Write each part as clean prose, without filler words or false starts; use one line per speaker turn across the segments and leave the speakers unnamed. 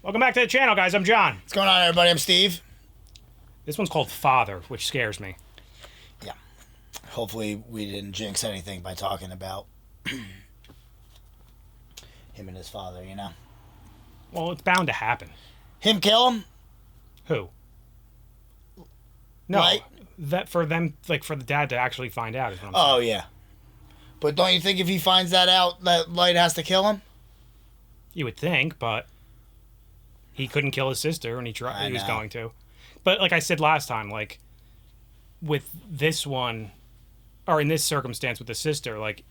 Welcome back to the channel, guys. I'm John.
What's going on, everybody? I'm Steve.
This one's called Father, which scares me.
Yeah. Hopefully we didn't jinx anything by talking about him and his father, you know?
Well, it's bound to happen.
Him kill him?
Who? No.
Light?
That for them, like for the dad to actually find out is what I'm
Oh,
saying.
yeah. But don't you think if he finds that out, that Light has to kill him?
You would think, but he couldn't kill his sister, and he was
know.
going to. But like I said last time, like with this one, or in this circumstance with the sister, like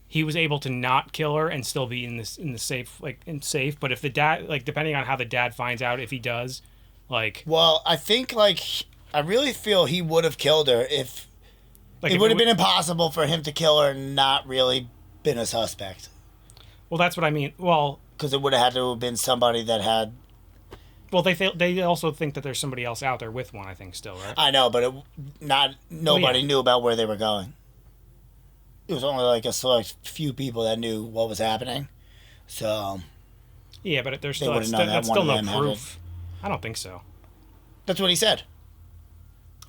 he was able to not kill her and still be in the safe, safe. But if the dad, like depending on how the dad finds out, if he does, like,
well, I think I really feel he would have killed her if
like
it would have been impossible for him to kill her and not really been a suspect.
Well, that's what I mean. Well,
because it would have had to have been somebody that had.
Well, they also think that there's somebody else out there with one. I think still, right?
I know, but nobody knew about where they were going. It was only like a select few people that knew what was happening. So.
Yeah, but there's still that's still no proof. I don't think so.
That's what he said.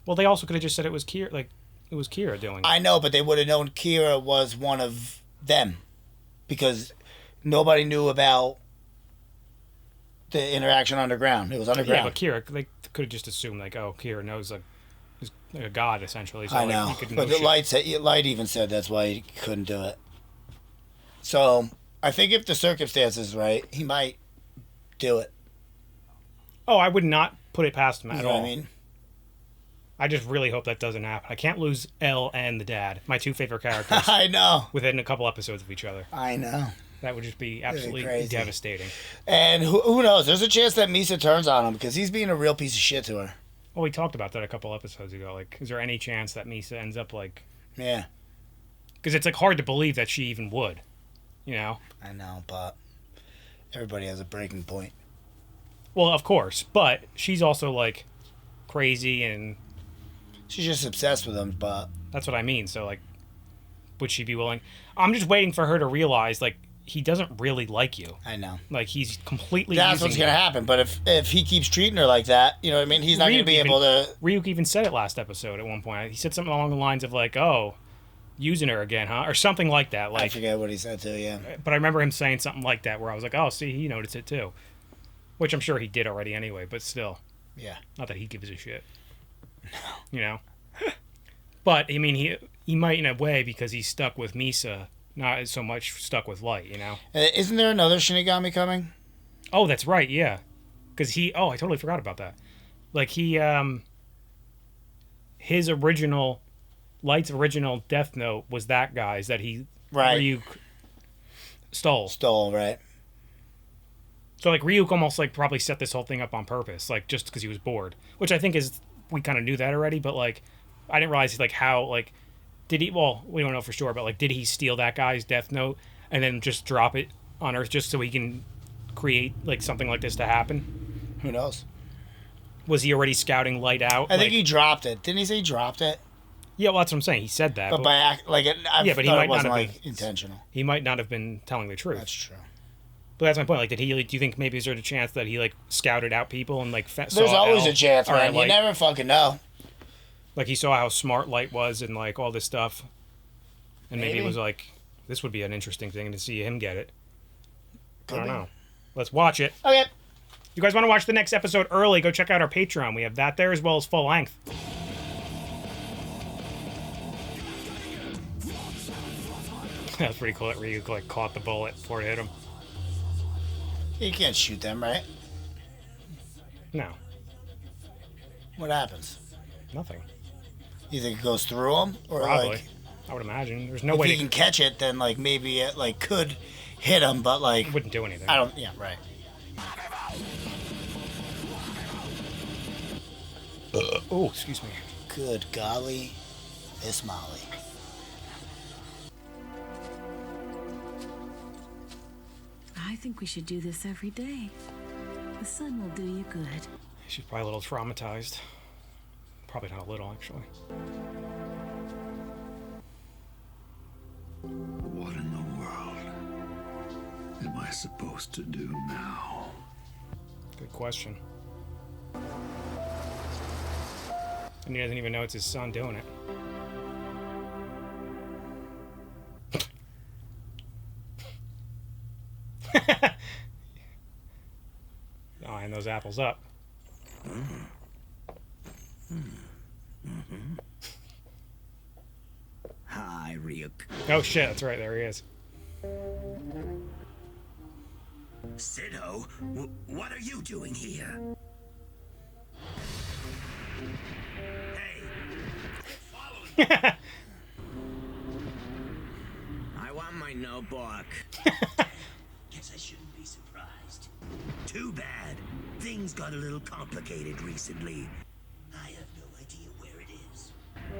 Well, they also could have just said it was Kira, like it was Kira doing it.
I know, but they would have known Kira was one of them, because nobody knew about the interaction underground. It was underground.
Yeah, but Kira, they could have just assumed like, oh, Kira knows is like a god essentially. So
I know,
he could
but the Light even said that's why he couldn't do it. So I think if the circumstances right, he might do it.
Oh, I would not put it past him at all.
You know what I mean?
I just really hope that doesn't happen. I can't lose Elle and the dad, my two favorite characters.
I know.
Within a couple episodes of each other.
I know.
That would just be absolutely devastating.
And who knows? There's a chance that Misa turns on him because he's being a real piece of shit to her.
Well, we talked about that a couple episodes ago. Like, is there any chance that Misa ends up like...
Yeah.
Because it's like hard to believe that she even would. You know?
I know, but everybody has a breaking point.
Well, of course. But she's also like crazy and...
She's just obsessed with him, but...
That's what I mean. So, like, would she be willing... I'm just waiting for her to realize, like, he doesn't really like you.
I know.
Like, he's completely
That's what's going to happen. But if he keeps treating her like that, you know what I mean? He's not going to be able to...
Ryuk even said it last episode at one point. He said something along the lines of, like, oh, using her again, huh? Or something like that. Like,
I forget what he said, too, yeah.
But I remember him saying something like that where I was like, oh, see, he noticed it, too. Which I'm sure he did already anyway, but still.
Yeah.
Not that he gives a shit.
No.
You know? But, I mean, he might in a way because he's stuck with Misa, not so much stuck with Light, you know?
Isn't there another Shinigami coming?
Oh, that's right, yeah. Because I totally forgot about that. Like, his original, Light's original Death Note was that guy's that he, Ryuk stole.
Stole, right.
So, like, Ryuk almost, like, probably set this whole thing up on purpose, like, just because he was bored. Which I think we kind of knew that already, but, like, I didn't realize, like, how, like, we don't know for sure, but, like, did he steal that guy's Death Note and then just drop it on Earth just so he can create, like, something like this to happen?
Who knows?
Was he already scouting Light out?
I think he dropped it. Didn't he say he dropped it?
Yeah, well, that's what I'm saying. He said that.
But by but he might not have been intentional.
He might not have been telling the truth.
That's true.
But that's my point. Like, do you think maybe is there a chance that he, like, scouted out people and, like,
There's always a chance, man. You never fucking know.
Like, he saw how smart Light was and, like, all this stuff. And maybe it was like, this would be an interesting thing to see him get it. I don't know. Let's watch it.
Okay.
You guys want to watch the next episode early, go check out our Patreon. We have that there as well as full length. That's pretty cool that Ryuk, like, caught the bullet before it hit him.
You can't shoot them, right?
No.
What happens?
Nothing.
You think it goes through them? Or
probably.
Like,
I would imagine. There's no way
if he can catch it, then, like, maybe it, like, could hit him, but, like...
It wouldn't do anything.
Yeah, right.
Oh, excuse me.
Good golly, Miss Molly.
I think we should do this every day. The sun will do you good.
She's probably a little traumatized. Probably not a little, actually.
What in the world am I supposed to do now?
Good question. And he doesn't even know it's his son doing it. Eyeing those apples up.
Hi, Ryuk.
Oh shit, that's right, there he is.
Sidho, what are you doing here? Hey, follow me. I want my notebook. Guess I shouldn't be surprised. Too bad. Things got a little complicated recently. I have no idea where it is.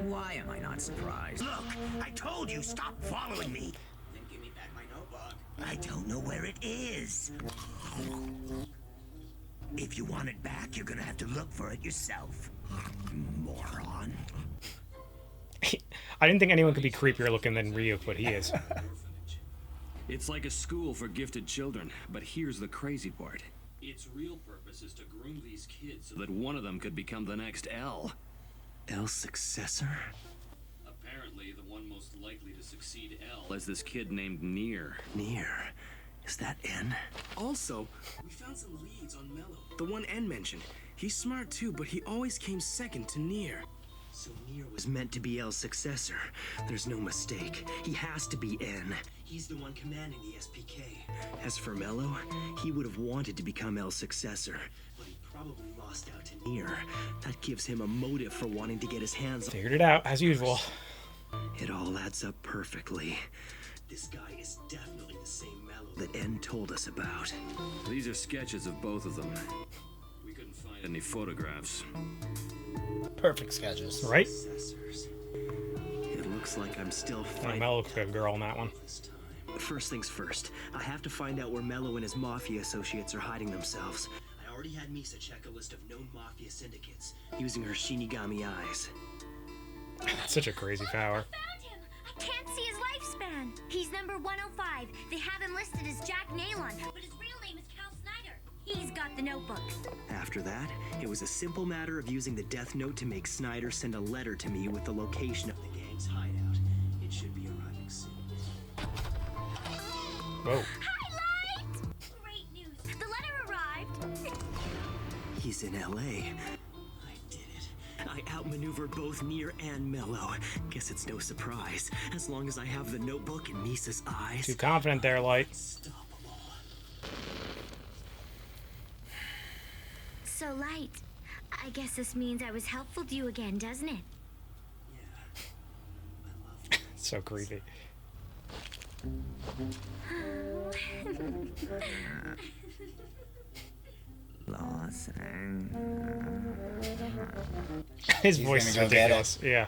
Why am I not surprised? Look, I told you stop following me. Then give me back my notebook. I don't know where it is. If you want it back, you're gonna have to look for it yourself. Moron.
I didn't think anyone could be creepier looking than Ryuk, but he is.
It's like a school for gifted children, but here's the crazy part. Its real purpose is to groom these kids so that one of them could become the next L. L's successor? Apparently, the one most likely to succeed L is this kid named Nier. Nier? Is that N? Also, we found some leads on Mello. The one N mentioned. He's smart too, but he always came second to Nier. So Nier was meant to be L's successor. There's no mistake. He has to be N. He's the one commanding the SPK. As for Mello, he would have wanted to become L's successor, but he probably lost out to Nier. That gives him a motive for wanting to get his hands on.
Figured it out, as usual.
It all adds up perfectly. This guy is definitely the same Mello that N told us about. These are sketches of both of them. We couldn't find any photographs.
Perfect sketches.
Right?
It looks like I'm still
I think
fighting
Mel looks like a girl in that one.
this time. First things first, I have to find out where Mello and his mafia associates are hiding themselves. I already had Misa check a list of known mafia syndicates using her Shinigami eyes.
Such a crazy power.
Found him! I can't see his lifespan. He's number 105. They have him listed as Jack Nilan, but his real name is Cal Snyder. He's got the notebook.
After that, it was a simple matter of using the death note to make Snyder send a letter to me with the location of the gang's hideout. It should be arriving soon.
Whoa.
Highlight! Great news. The letter arrived.
He's in LA. I did it. I outmaneuvered both Nier and Mello. Guess it's no surprise, as long as I have the notebook in Misa's eyes.
Too confident there, Light.
Unstoppable.
So, Light, I guess this means I was helpful to you again, doesn't it?
So creepy. His voice is
gonna go get
ridiculous. Yeah.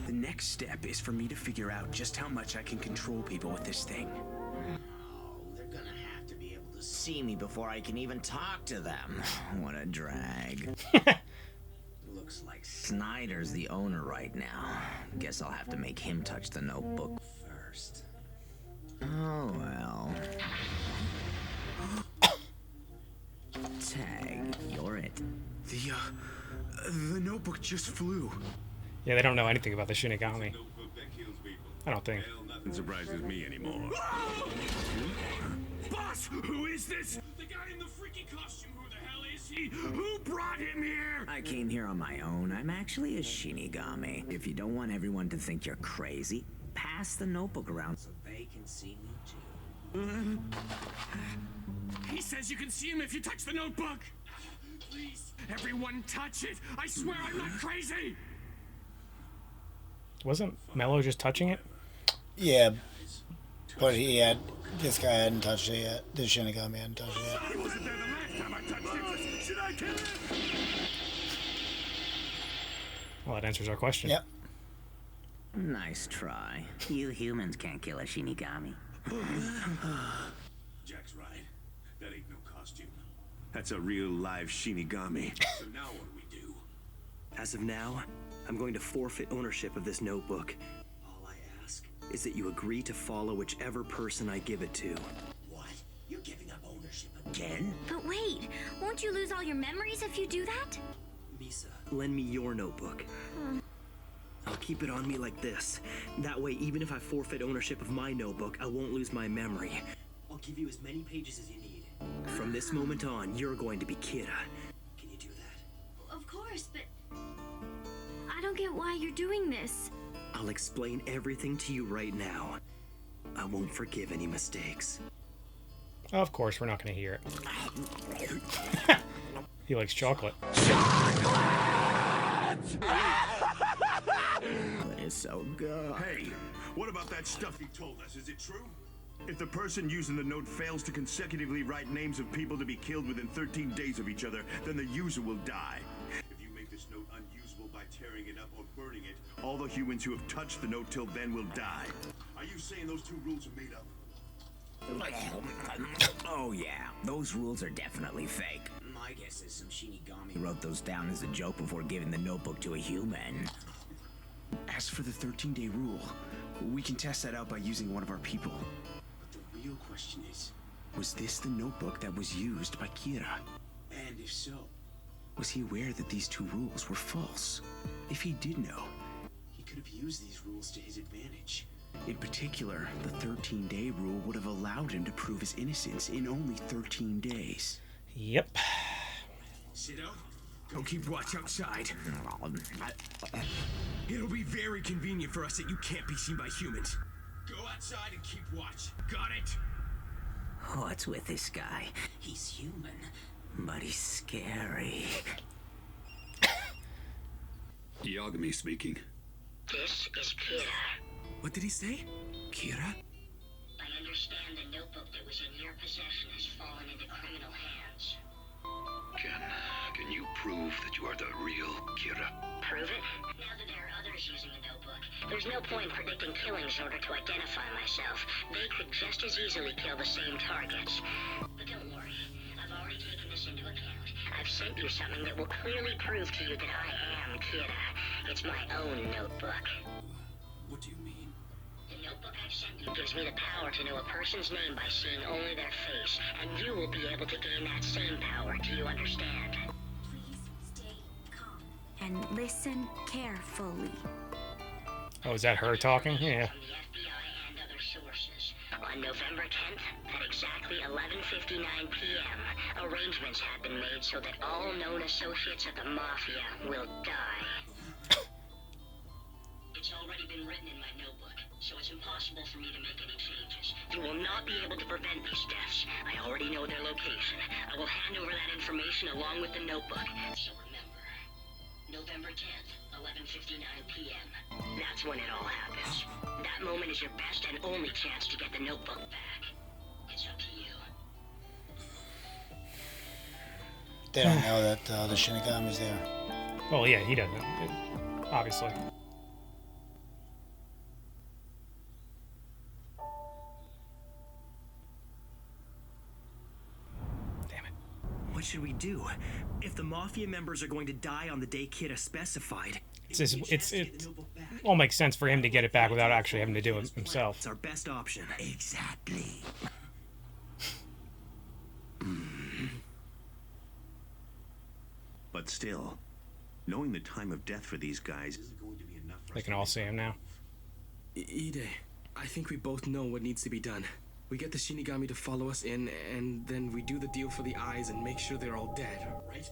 The next step is for me to figure out just how much I can control people with this thing.
Oh, they're gonna have to be able to see me before I can even talk to them. What a drag. Looks like Snyder's the owner right now. Guess I'll have to make him touch the notebook first. Oh well. Tag, you're it.
The notebook just flew.
Yeah, they don't know anything about the Shinigami. I don't think.
Nothing surprises me anymore.
Boss, who is this? The guy in the freaky costume. Who the hell is he? Who brought him here?
I came here on my own. I'm actually a Shinigami. If you don't want everyone to think you're crazy, pass the notebook around so they can see me too.
He says you can see him if you touch the notebook. Please, everyone touch it. I swear I'm not crazy.
Wasn't Mello just touching it?
Yeah, but this guy hadn't touched it yet. The Shinigami hadn't touched it yet.
I wasn't there the last time I touched it. Should I kill him?
Well, that answers our question.
Yep.
Nice try. You humans can't kill a Shinigami.
Jack's right. That ain't no costume. That's a real live Shinigami. So now what do we do?
As of now, I'm going to forfeit ownership of this notebook. All I ask
is that you agree to follow whichever person I give it to.
What? You're giving up ownership again?
But wait, won't you lose all your memories if you do that?
Misa, lend me your notebook. I'll keep it on me like this. That way, even if I forfeit ownership of my notebook, I won't lose my memory. I'll give you as many pages as you need. From this moment on, you're going to be Kira. Can you do that?
Of course, but I don't get why you're doing this.
I'll explain everything to you right now. I won't forgive any mistakes.
Of course, we're not going to hear it. He likes chocolate.
It's so good.
Hey, what about that stuff you told us? Is it true? If the person using the note fails to consecutively write names of people to be killed within 13 days of each other, then the user will die. If you make this note unusable by tearing it up or burning it, all the humans who have touched the note till then will die. Are you saying those two rules are made up?
Oh yeah, those rules are definitely fake. My guess is some Shinigami wrote those down as a joke before giving the notebook to a human.
As for the 13-day rule, we can test that out by using one of our people. But the real question is, was this the notebook that was used by Kira? And if so, was he aware that these two rules were false? If he did know, he could have used these rules to his advantage. In particular, the 13-day rule would have allowed him to prove his innocence in only 13 days.
Yep.
Sit down. Don't keep watch outside. It'll be very convenient for us that you can't be seen by humans. Go outside and keep watch. Got it?
What's with this guy? He's human, but he's scary.
Yagami speaking.
This is Kira.
What did he say? Kira?
I understand the notebook that was in your possession has fallen into criminal hands.
Can you prove that you are the real Kira?
Prove it? Now that there are others using the notebook, there's no point in predicting killings in order to identify myself. They could just as easily kill the same targets. But don't worry, I've already taken this into account. I've sent you something that will clearly prove to you that I am Kira. It's my own notebook.
What do you mean?
The notebook I've sent you gives me the power to know a person's name by seeing only their face, and you will be able to gain that same power. Do you understand?
Please stay calm and listen carefully.
Oh, is that her talking? Yeah.
From the FBI and other sources. On November 10th, at exactly 11:59 p.m., arrangements have been made so that all known associates of the Mafia will die. It's already been written in my notebook, so it's impossible for me to make any changes. You will not be able to prevent these deaths. I already know their location. I will hand over that information along with the notebook. So remember, November 10th, 11:59 p.m. That's when it all happens. That moment is your best and only chance to get the notebook back. It's up to you.
They don't know that the Shinigami's there.
Well, yeah, he doesn't. Obviously.
What should we do? If the Mafia members are going to die on the day Kira specified,
It all makes sense for him to get it back without actually having to do it himself.
it's our best option.
Exactly.
But still, knowing the time of death for these guys isn't going to be enough for
They
us
can
to
all
make
see him now.
Ide, I think we both know what needs to be done. We get the Shinigami to follow us in, and then we do the deal for the eyes and make sure they're all dead, right?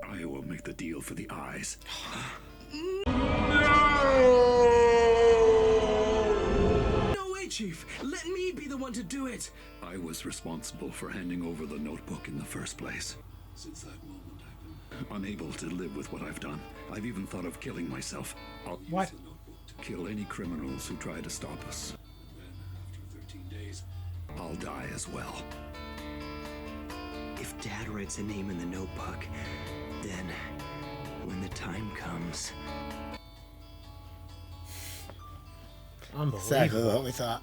I will make the deal for the eyes.
No way, Chief! Let me be the one to do it!
I was responsible for handing over the notebook in the first place. Since that moment, I've been unable to live with what I've done. I've even thought of killing myself. I'll
What?
use the notebook to kill any criminals who try to stop us. And then, after 13 days, I'll die as well.
If Dad writes a name in the notebook, then when the time comes,
Exactly
Unbelievable.
what we thought.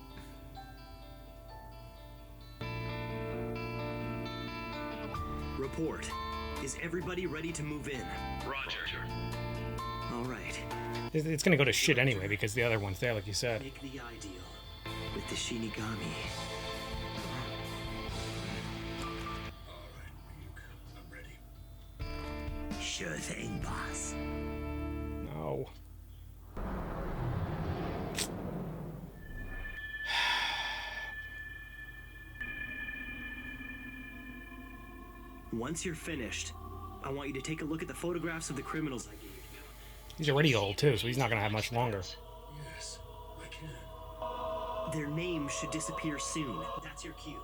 report. Is everybody ready to move in?
Roger.
All right.
It's gonna go to shit anyway because the other one's there, like you said.
Make the ideal with the Shinigami.
I'm ready.
Sure thing, boss.
No.
Once you're finished, I want you to take a look at the photographs of the criminals I gave you.
He's already old too, so he's not gonna have much longer.
Yes, I can.
Their names should disappear soon. That's your cue.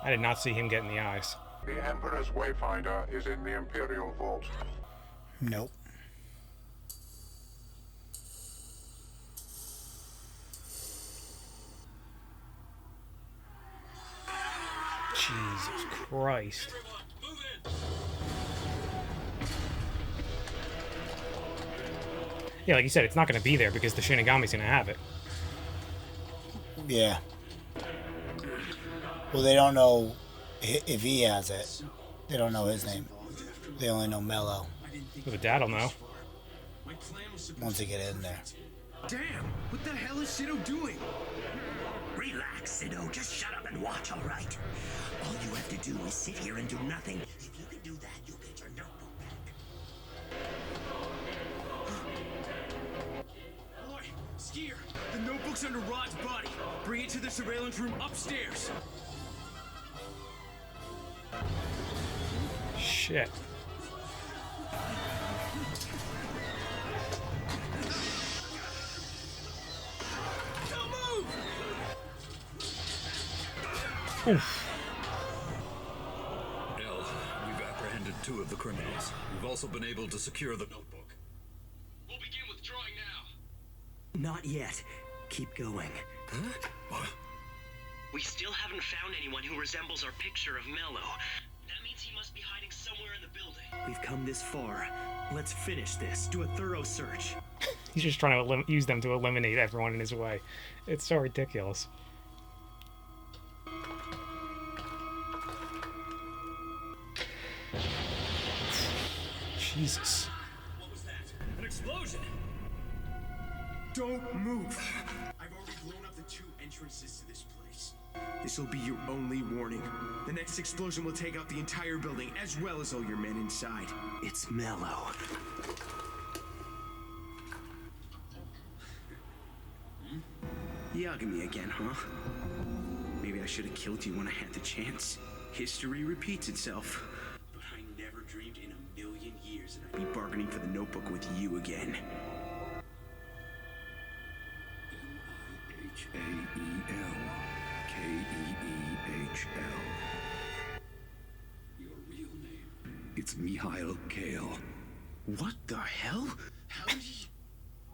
I did not see him get in the eyes.
The Emperor's Wayfinder is in the Imperial Vault.
Nope.
Jesus Christ. Yeah, like you said, it's not going to be there because the Shinigami's going to have it.
Yeah. Well, they don't know if he has it. They don't know his name. They only know Mello.
Well, the dad will know.
Once they get in there.
Damn! What the hell is Shido doing?
Relax, Sido. Just shut up and watch, all right? All you have to do is sit here and do nothing. If you can do that, you'll get your notebook back.
Boy, Skier, the notebook's under Rod's body. Bring it to the surveillance room upstairs.
Shit.
Don't move!
Oof.
L, we've apprehended 2 of the criminals. We've also been able to secure the notebook.
We'll begin withdrawing now.
Not yet. Keep going.
Huh? What?
We still haven't found anyone who resembles our picture of Mello. That means he must be hiding somewhere in the building. We've come this far. Let's finish this. Do a thorough search.
He's just trying to use them to eliminate everyone in his way. It's so ridiculous. Jesus.
What was that? An explosion! Don't move! I've already blown up the 2 entrances to this place. This will be your only warning. The next explosion will take out the entire building, as well as all your men inside.
It's Mello.
Yagami again, huh? Maybe I should have killed you when I had the chance. History repeats itself. But I never dreamed in a million years that I'd be bargaining for the notebook with you again.
Nihael Kehl. Your real name. It's Mihail Kehl.
What the hell? How did he...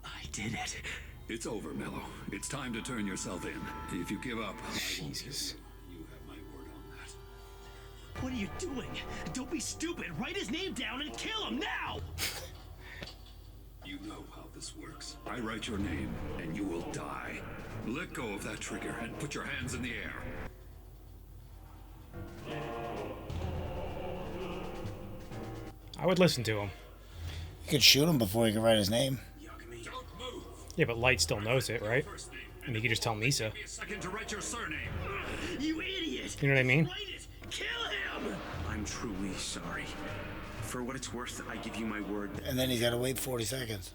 I did it.
It's over, Mello. It's time to turn yourself in. If you give up,
Jesus.
you have my word on that.
What are you doing? Don't be stupid. Write his name down and kill him now!
You know how this works. I write your name, and you will die. Let go of that trigger and put your hands in the air.
I would listen to him.
You could shoot him before he could write his name.
Yeah, but Light still knows it, right? And he could just tell Misa.
Give me a second to write your surname.
You idiot!
You know what I mean?
Write it! Kill him!
I'm truly sorry. For what it's worth, I give you my word.
And then he's got to wait 40 seconds.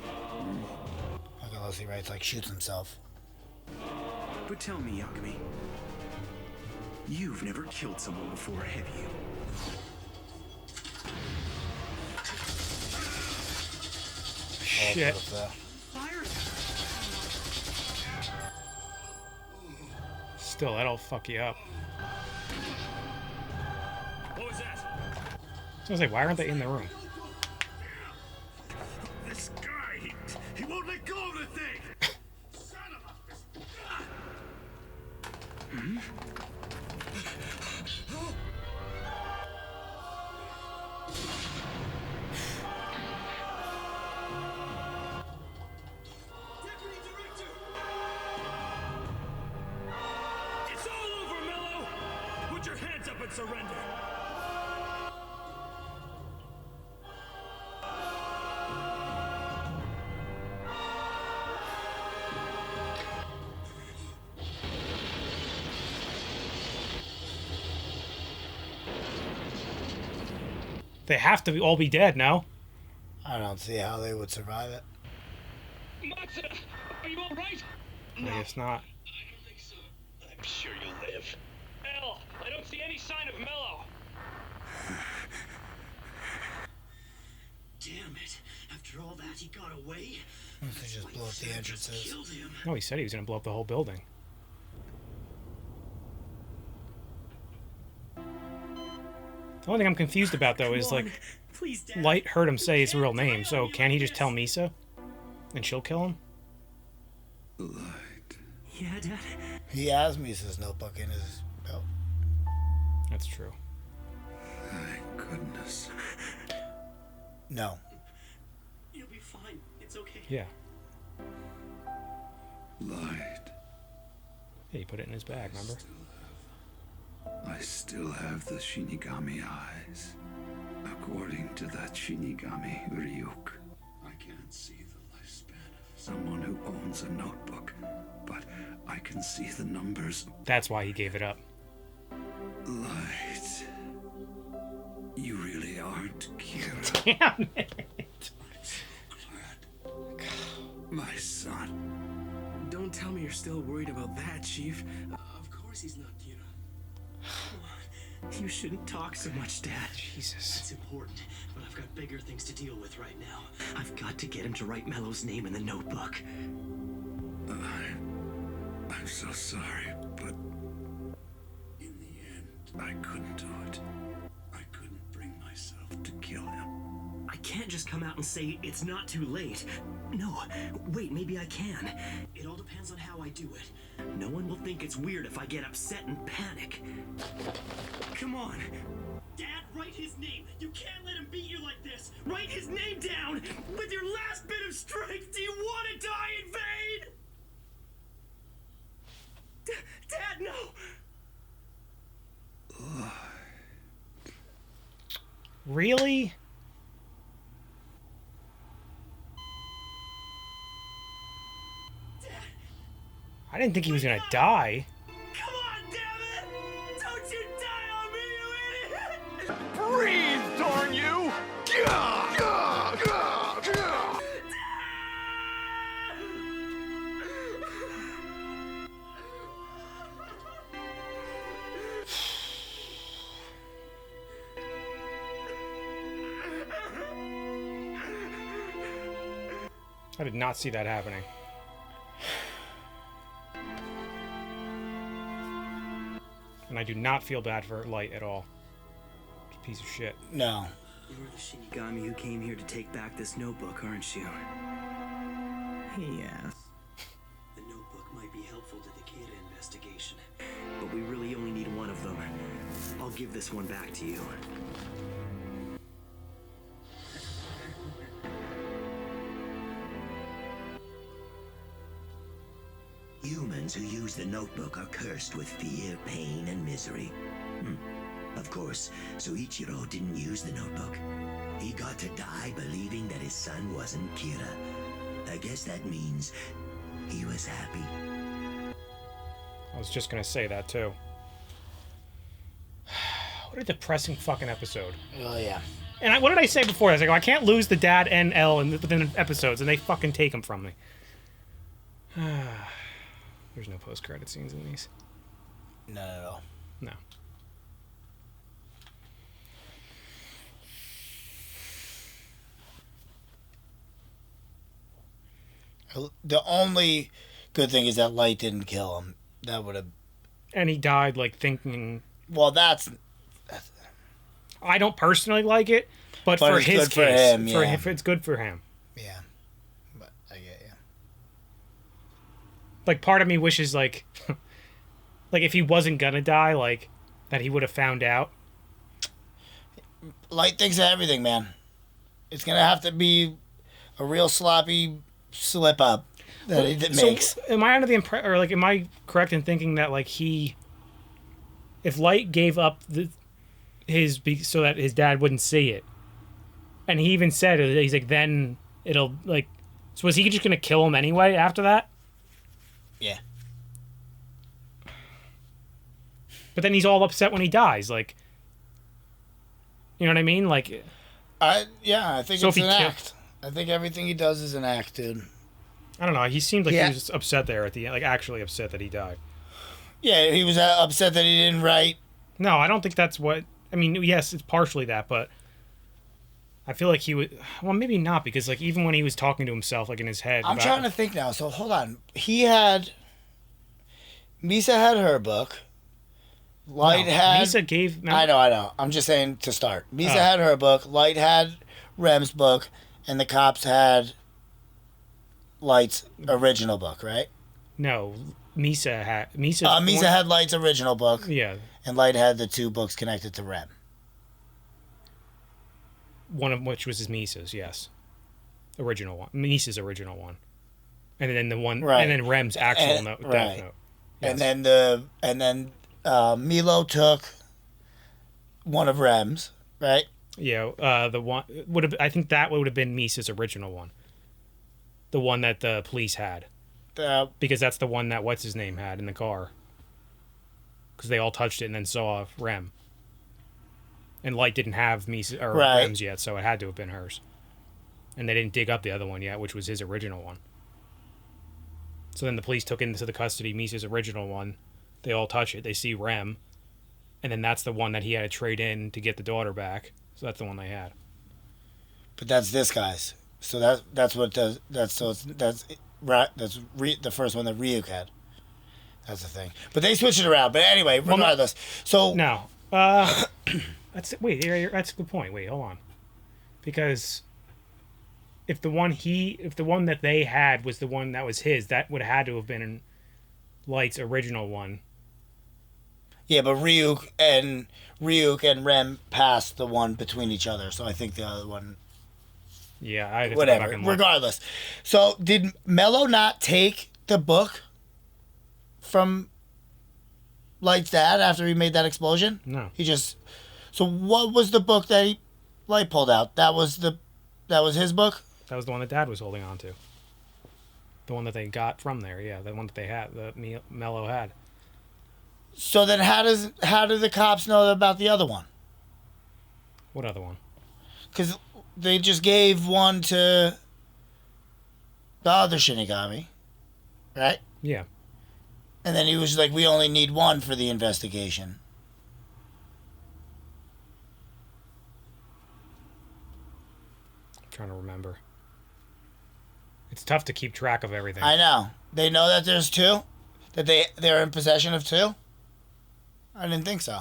Like unless he writes, like, shoots himself.
But tell me, Yagami. You've never killed someone before, have you?
Shit.
Fire!
Still, that'll fuck you up.
What was that?
So I was like, why aren't they in the room?
This guy, he won't let go of the thing! Son of a...
Hmm?
Deputy Director!
surrender.
They have to all be dead now.
I don't see how they would survive it.
Matza, are you all right?
I guess not.
I don't think so. I'm sure you'll live. Hell, I don't see any sign of Mello.
Damn it. After all that, he got away?
Unless they just blow up the entrances.
Killed him.
No, he said he was going to blow up the whole building. The only thing I'm confused about, though, is, like,
Please, Dad.
Light heard him say his real name, so can he just tell Misa? And she'll kill him?
Light.
Yeah, Dad?
He has Misa's notebook in his belt.
That's true.
Thank goodness.
No.
You'll be fine. It's okay.
Yeah.
Light.
Yeah, he put it in his bag, remember?
I still have the Shinigami eyes. According to that Shinigami Ryuk, I can't see the lifespan of someone who owns a notebook, but I can see the numbers.
That's why he gave it up.
Light. You really aren't Kira.
Damn it!
I'm so glad. My son.
Don't tell me you're still worried about that, Chief. Of course he's not Kira.
Come on. You shouldn't talk so much, Dad.
Jesus.
It's important, but I've got bigger things to deal with right now. I've got to get him to write Mello's name in the notebook.
I'm so sorry, but in the end, I couldn't do it. I couldn't bring myself to kill him.
I can't just come out and say it's not too late. No, wait, maybe I can. It all depends on how I do it. No one will think it's weird if I get upset and panic. Come on. Dad, write his name. You can't let him beat you like this. Write his name down. With your last bit of strength, do you want to die in vain? Dad, no!
Really? I didn't think he was gonna die.
Come on, damn it! Don't you die on me, you idiot!
Breathe, darn you! Gah! Gah! Gah! Gah!
I did not see that happening. And I do not feel bad for Light at all. It's a piece of shit.
No.
You're the Shinigami who came here to take back this notebook, aren't you?
Yes.
The notebook might be helpful to the Kira investigation, but we really only need one of them. I'll give this one back to you.
Humans who use the notebook are cursed with fear, pain, and misery. Of course, Soichiro didn't use the notebook. He got to die believing that his son wasn't Kira. I guess that means he was happy.
I was just gonna say that too. What a depressing fucking episode.
Oh, yeah.
And what did I say before? I was like, oh, I can't lose the dad and L within episodes, and they fucking take them from me. There's no post-credit scenes in these.
None at all.
No.
The only good thing is that Light didn't kill him. That would have...
And he died, like, thinking...
Well, that's...
I don't personally like it, but for
it's
his
good for
case,
him, yeah.
it's good for him.
Yeah. But I get you.
Like, part of me wishes, like... like, if he wasn't gonna die, like, that he would have found out.
Light thinks of everything, man. It's going to have to be a real sloppy slip up that it makes.
So, am I under the impression, or, like, am I correct in thinking that, like, if Light gave up so that his dad wouldn't see it. And he even said, he's like, then it'll, like... So was he just going to kill him anyway after that?
Yeah.
But then he's all upset when he dies, like... You know what I mean? Like...
I think
So
it's
if he
an
kill-
act. I think everything he does is an act, dude.
I don't know. He seemed like
Yeah.
he was upset there at the end. Like, actually upset that he died.
Yeah, he was upset that he didn't write.
No, I don't think that's what... I mean, yes, it's partially that, but... I feel like he would... Well, maybe not, because, like, even when he was talking to himself, like, in his head...
I'm trying to think now. So, hold on. He had... Misa had her book. Light had...
Misa gave...
I know. I'm just saying to start. Misa
Oh.
had her book. Light had Rem's book. And the cops had Light's original book, right?
No, Misa had...
Misa had Light's original book.
Yeah.
And Light had the two books connected to Rem.
One of which was his Misa's, yes. Original one. Misa's original one. And then the one...
Right.
And then Rem's actual note,
right.
death note. Yes.
And then Milo took one of Rem's, right?
Yeah, the one... I think that would have been Misa's original one. The one that the police had. Because that's the one that what's-his-name had in the car. Because they all touched it and then saw Rem. And Light didn't have Misa or
Right.
Rem's yet, so it had to have been hers. And they didn't dig up the other one yet, which was his original one. So then the police took into the custody Misa's original one. They all touch it. They see Rem. And then that's the one that he had to trade in to get the daughter back. So that's the one they had.
But that's this guy's. So that's what does that's the first one that Ryuk had. That's the thing. But they switched it around. But anyway, regardless. So
no, that's a good point. Wait, hold on, because if the one that they had was the one that was his, that would have had to have been Light's original one.
Yeah, but Ryuk and Rem passed the one between each other. So I think the other one.
Yeah, I
whatever. Regardless. So did Mello not take the book from Light's dad after he made that explosion?
No.
He just. So what was the book that Light pulled out? That was his book?
That was the one that Dad was holding on to. The one that they got from there, yeah, the one that they had, that Mello had.
So then how do the cops know about the other one?
What other one?
Because they just gave one to the other Shinigami, right?
Yeah.
And then he was like, we only need one for the investigation.
I'm trying to remember. It's tough to keep track of everything.
I know. They know that there's two? That they're in possession of two? I didn't think so.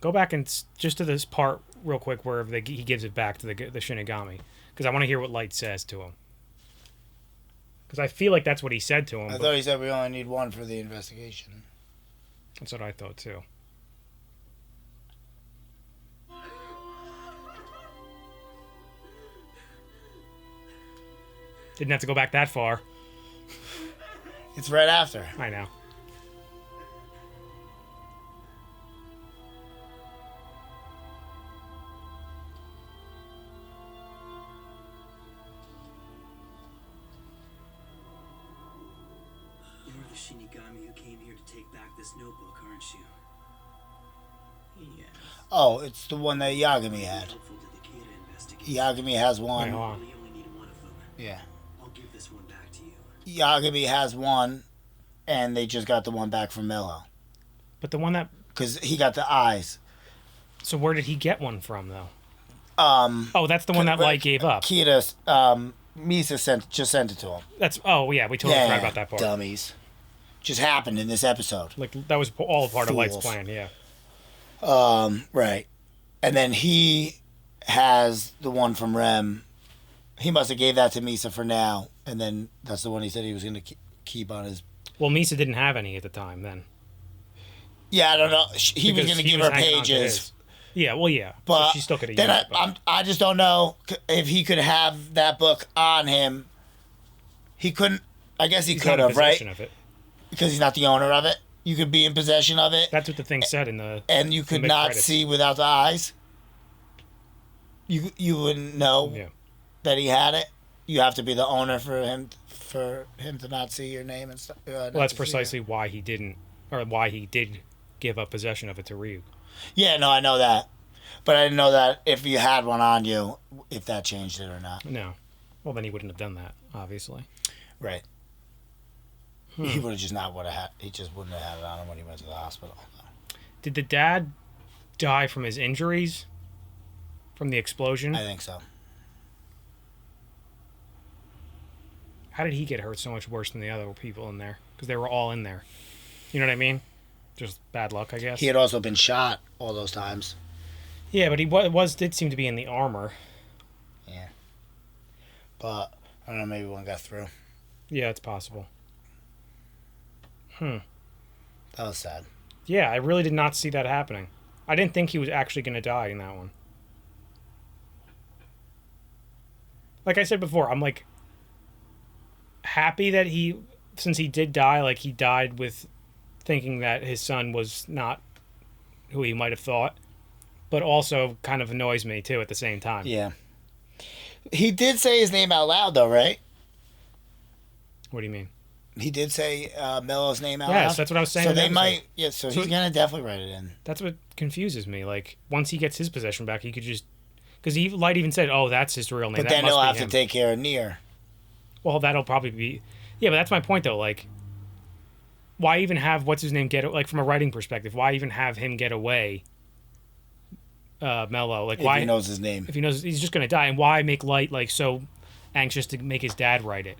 Go back and just to this part real quick where he gives it back to the Shinigami. Because I want to hear what Light says to him. Because I feel like that's what he said to him.
I thought he said we only need one for the investigation.
That's what I thought too. Didn't have to go back that far.
It's right after.
I know.
You're the Shinigami who came here to take back this notebook, aren't you? Yes.
Oh, it's the one that Yagami had. Yagami has one.
Wait, hold on.
You only need one of them.
Yeah.
I'll give this one back to you.
Yagami has one, and they just got the one back from Mello.
But the one that...
Because he got the eyes.
So where did he get one from, though?
Oh,
that's the one that Light gave up.
Kira, Misa just sent it to him.
That's... Oh, yeah, we totally forgot about that part.
Dummies. Just happened in this episode.
Like, that was all part of Light's
Fools.
plan, yeah.
Right. And then he has the one from Rem. He must have gave that to Misa for now, and then that's the one he said he was going to keep on his...
Well, Misa didn't have any at the time, then.
Yeah, I don't know. He was going to give her pages.
Yeah, well, yeah.
But
so she still could have
then
used it.
I just don't know if he could have that book on him. He couldn't... I guess he
He's
could
not in
have, right?
possession of it.
Because he's not the owner of it. You could be in possession of it.
That's what the thing said in the.
And you could not
mid-credits.
see without the eyes. You wouldn't know that he had it. You have to be the owner for him to not see your name and stuff.
Well, that's precisely why he didn't, or why he did give up possession of it to Ryuk.
Yeah, no, I know that. But I didn't know that if you had one on you, if that changed it or not.
No. Well, then he wouldn't have done that, obviously.
Right. He would have just not would have had. He just wouldn't have had it on him when he went to the hospital.
Did the dad die from his injuries? From the explosion?
I think so.
How did he get hurt so much worse than the other people in there? Because they were all in there. You know what I mean? Just bad luck, I guess.
He had also been shot all those times.
Yeah, but he did seem to be in the armor.
Yeah. But, I don't know, maybe one got through.
Yeah, it's possible.
That was sad.
Yeah, I really did not see that happening. I didn't think he was actually going to die in that one. Like I said before, I'm like happy that since he did die, like he died with thinking that his son was not who he might have thought, but also kind of annoys me too at the same time.
Yeah. He did say his name out loud though, right?
What do you mean?
He did say Mello's name out loud?
Yes, that's what I was saying.
So
in the
they
episode.
might, so he's going to definitely write it in.
That's what confuses me. Like, once he gets his possession back, he could just... Because Light even said, oh, that's his real name.
But
that
then
must
he'll
be
have
him.
to take care of Nier.
Well, that'll probably be... Yeah, but that's my point, though. Like, why even have what's-his-name get... Like, from a writing perspective, why even have him get away, Mello? Like, why...
If he knows his name.
If he knows... He's just going to die. And why make Light, like, so anxious to make his dad write it?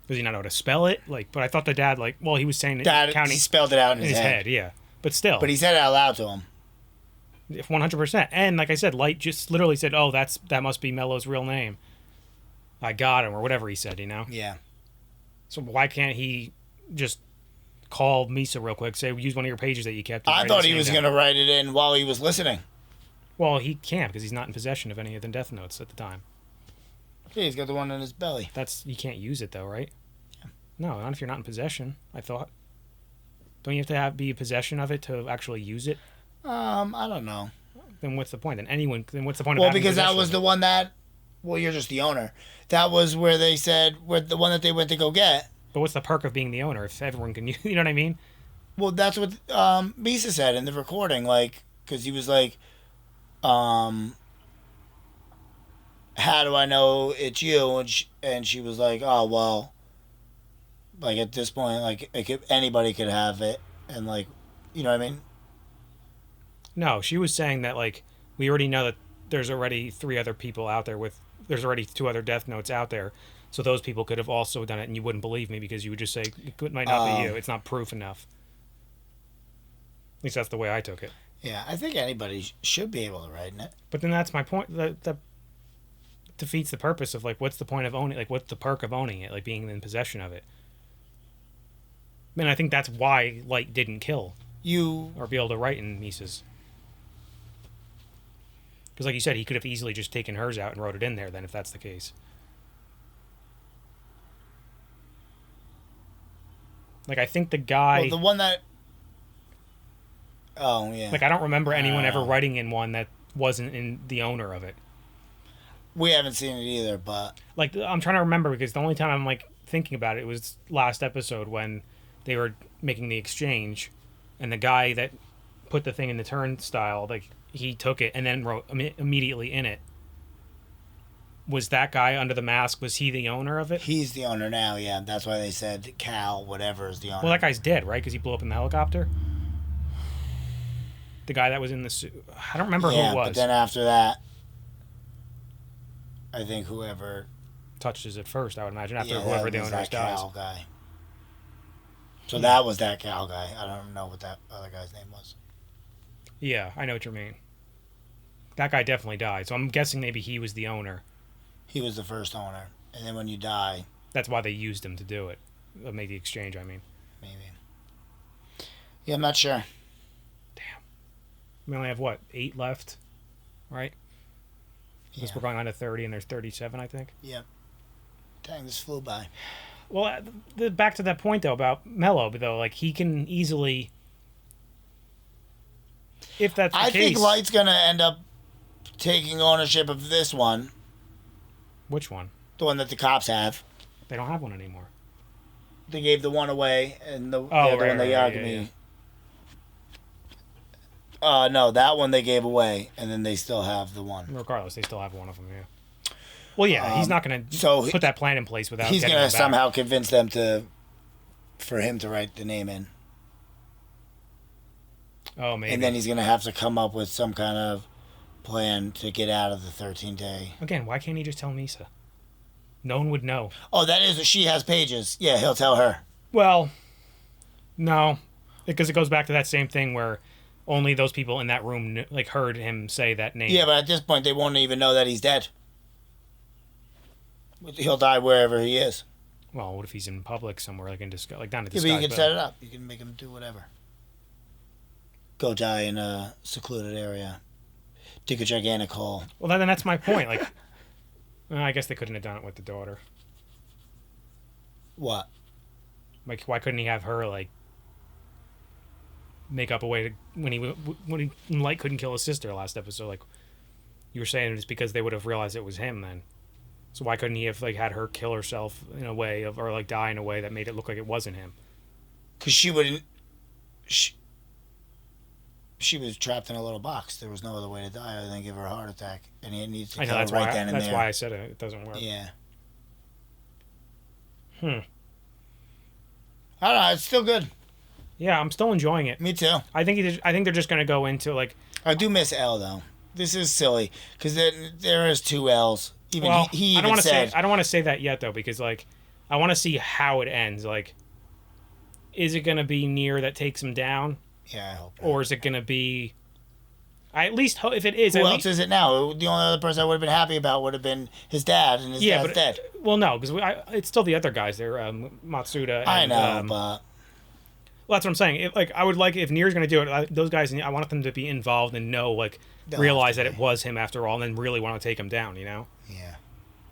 Does he not know how to spell it? Like, but I thought the dad, like... Well, he was saying...
Dad,
counting,
he spelled it out in his head.
Yeah. But still.
But he said it out loud to him.
100%. And like I said, Light just literally said, oh, that must be Mello's real name. I got him, or whatever he said, you know?
Yeah.
So why can't he just call Misa real quick, say, use one of your pages that you kept?
I thought he was going to write it in while he was listening.
Well, he can't, because he's not in possession of any of the death notes at the time.
Yeah, he's got the one in his belly.
You can't use it, though, right? Yeah. No, not if you're not in possession, I thought. Don't you have to be in possession of it to actually use it?
I don't know.
Then what's the point? Then what's the point of
Well,
having
because that
possession
was
of
the
it?
one that... Well, you're just the owner. That was where they said... the one that they went to go get.
But what's the perk of being the owner if everyone can use... You know what I mean?
Well, that's what Misa said in the recording. Like, because he was like... How do I know it's you? And she was like, oh, well... Like, at this point, like, anybody could have it. And, like, you know what I mean?
No, she was saying that, like, we already know that there's already 3 other people out there with... There's already 2 other death notes out there. So those people could have also done it, and you wouldn't believe me because you would just say, it might not be you. It's not proof enough. At least that's the way I took it.
Yeah, I think anybody should be able to write in it.
But then that's my point. That defeats the purpose of, like, what's the point of owning... Like, what's the perk of owning it? Like, being in possession of it. I mean, I think that's why Light didn't kill. Or be able to write in Misa's. Because, like you said, he could have easily just taken hers out and wrote it in there, then, if that's the case. Like, I think the guy...
Well, the one that... Oh, yeah.
Like, I don't remember anyone ever writing in one that wasn't in the owner of it.
We haven't seen it either, but...
Like, I'm trying to remember, because the only time I'm, like, thinking about it was last episode when they were making the exchange, and the guy that put the thing in the turnstile, like, he took it and then wrote immediately in it. Was that guy under the mask, was he the owner of it?
He's the owner now, yeah. That's why they said Cal, whatever, is the owner.
Well, that guy's dead, right? Because he blew up in the helicopter? The guy that was in the suit. I don't remember who it was.
But then after that, I think whoever...
touches it first, I would imagine, after whoever the owner dies.
Cal guy. So that was that Cal guy. I don't know what that other guy's name was.
Yeah, I know what you mean. That guy definitely died, so I'm guessing maybe he was the owner.
He was the first owner. And then when you die...
That's why they used him to do it. Make the exchange, I mean.
Maybe. Yeah, I'm not sure.
Damn. We only have, 8 left? Right? Because we're going on to 30 and there's 37, I think.
Yep. Dang, this flew by.
Well, back to that point though about Mello, though, like he can easily, if that's the
I
case.
think Light's gonna end up taking ownership of this one.
Which one?
The one that the cops have.
They don't have one anymore.
They gave the one away, and the
Oh,
other one they argued me. No, that one they gave away, and then they still have the one.
Regardless, they still have one of them. Yeah. Well, yeah, he's not going to put that plan in place without.
He's
going
to somehow convince them for him to write the name in.
Oh, maybe.
And then he's going to have to come up with some kind of plan to get out of the 13-day.
Again, why can't he just tell Misa? No one would know.
Oh, that is, she has pages. Yeah, he'll tell her.
Well, no, because it goes back to that same thing where only those people in that room like heard him say that name.
Yeah, but at this point, they won't even know that he's dead. He'll die wherever he is.
Well, what if he's in public somewhere, like in disguise, like down at
Yeah,
disguise?
but you can set it up. You can make him do whatever. Go die in a secluded area. Dig a gigantic hole.
Well, then that's my point. Like, well, I guess they couldn't have done it with the daughter.
What?
Like, why couldn't he have her like make up a way to when Light couldn't kill his sister last episode? Like you were saying, it's because they would have realized it was him then. So why couldn't he have like had her kill herself in a way of, or like die in a way that made it look like it wasn't him?
Because she wouldn't. She was trapped in a little box. There was no other way to die other than give her a heart attack, and he needs to kill her right then and there.
That's why I said it doesn't work.
Yeah.
Hmm.
I don't know. It's still good.
Yeah, I'm still enjoying it.
Me too.
I think they're just gonna go into like.
I do miss L though. This is silly because there is two L's. Even
Well,
he even
I don't want to
said.
say I don't want to say that yet though, because like I want to see how it ends. Like, is it gonna be Nier that takes him down?
Yeah, I hope.
Or is it gonna be? I at least hope if it is.
Who else is it now? The only other person I would have been happy about would have been his dad, and his dad's dead.
Well, no, because it's still the other guys there, Matsuda. And,
I know, but
well, that's what I'm saying. I would like if Nier's gonna do it. Those guys, I want them to be involved and know, like, realize that it was him after all, and then really want to take him down. You know?
Yeah.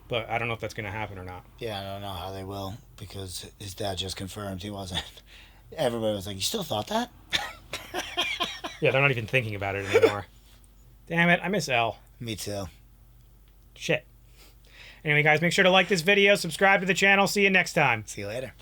But I don't know if that's gonna happen or not.
Yeah, I don't know how they will because his dad just confirmed he wasn't. Everybody was like, "You still thought that?"
Yeah, they're not even thinking about it anymore. Damn it, I miss L.
Me too.
Shit. Anyway, guys, make sure to like this video, subscribe to the channel. See you next time.
See you later.